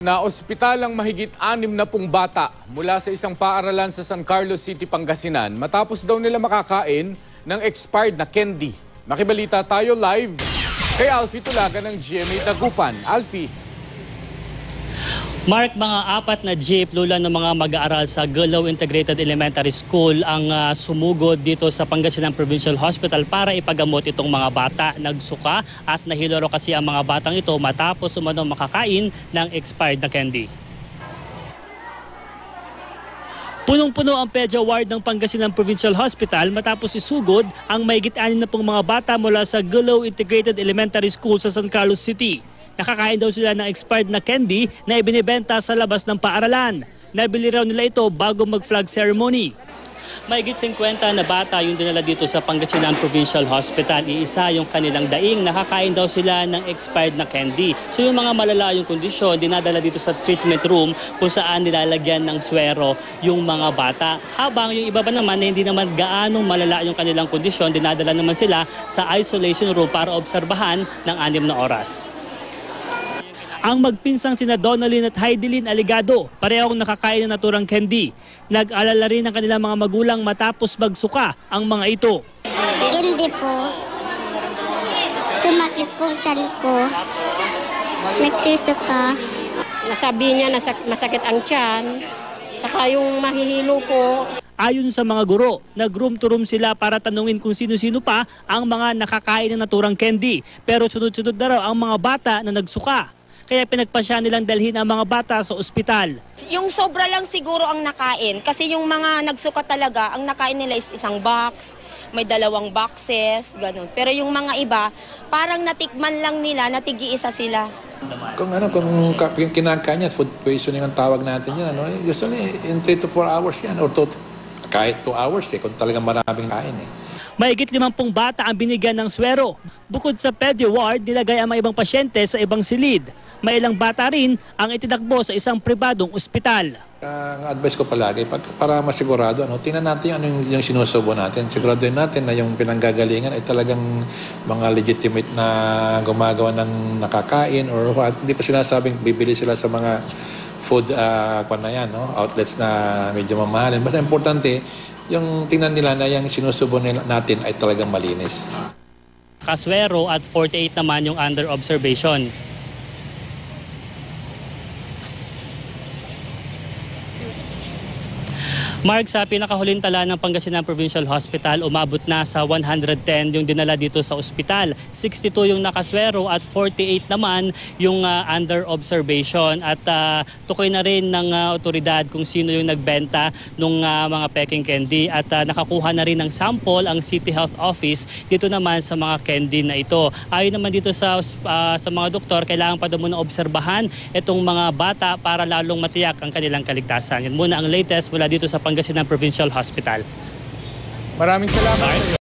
Na ospital ang mahigit 60 bata mula sa isang paaralan sa San Carlos City, Pangasinan matapos daw nila makakain ng expired na candy. Makibalita tayo live kay Alfie Tulagan ng GMA Dagupan. Alfie. Mark, mga 4 na jeep lula ng mga mag-aaral sa Gulaw Integrated Elementary School ang sumugod dito sa Pangasinan Provincial Hospital para ipagamot itong mga bata. Nagsuka at nahiloro kasi ang mga batang ito matapos umanong makakain ng expired na candy. Punong-puno ang PEDYA ward ng Pangasinan Provincial Hospital matapos isugod ang mahigit 60 mga bata mula sa Gulaw Integrated Elementary School sa San Carlos City. Nakakain daw sila ng expired na candy na ibinibenta sa labas ng paaralan. Nabili raw nila ito bago mag-flag ceremony. Mahigit 50 na bata yung dinala dito sa Pangasinan Provincial Hospital. Iisa yung kanilang daing. Nakakain daw sila ng expired na candy. So yung mga malala yung kondisyon, dinadala dito sa treatment room kung saan nilalagyan ng swero yung mga bata. Habang yung iba ba naman na hindi naman gaanong malala yung kanilang kondisyon, dinadala naman sila sa isolation room para obserbahan ng 6 na oras. Ang magpinsang sina Donalyn at Heidelin Aligado, parehong nakakain ng naturang candy. Nag-alala rin ang kanilang mga magulang matapos magsuka ang mga ito. Hindi po. Sumakit po tiyan ko. Nagsisuka. Nasabi niya na masakit ang tiyan, saka yung mahihilo po. Ayon sa mga guro, nag-room to room sila para tanungin kung sino-sino pa ang mga nakakain ng naturang candy. Pero sunod-sunod na raw ang mga bata na nagsuka. Kaya pinagpasya nilang dalhin ang mga bata sa ospital. Yung sobra lang siguro ang nakain kasi yung mga nagsuka talaga, ang nakain nila is isang box, may 2 boxes, ganun. Pero yung mga iba, parang natikman lang nila, natigi-isa sila. Kung kinakain yan, food poisoning ang tawag natin yan. Usually in 3 to 4 hours yan or kahit 2 hours kung talagang maraming kain Mahigit 50 bata ang binigyan ng swero. Bukod sa PEDYA ward, nilagay ang mga ibang pasyente sa ibang silid. May ilang bata rin ang itinakbo sa isang pribadong ospital. Ang advice ko palagi, para masigurado, tingnan natin yung sinusubo natin. Siguraduhin natin na yung pinanggagalingan ay talagang mga legitimate na gumagawa ng nakakain or what. Hindi ko sinasabing bibili sila sa mga food outlets na medyo mamahalin. Basta importante, yung tingnan nila na yung sinusubo natin ay talagang malinis. Kaswero at 48 naman yung under observation. Mark, sa pinakahuling tala ng Pangasinan Provincial Hospital, umabot na sa 110 yung dinala dito sa ospital. 62 yung nakaswero at 48 naman yung under observation. At tukoy na rin ng otoridad kung sino yung nagbenta ng mga peking candy. At nakakuha na rin ng sample ang City Health Office dito naman sa mga candy na ito. Ayon naman dito sa mga doktor, kailangan pa daw muna obserbahan itong mga bata para lalong matiyak ang kanilang kaligtasan. Yan muna ang latest mula dito sa Pangasinan Provincial Hospital. Maraming salamat.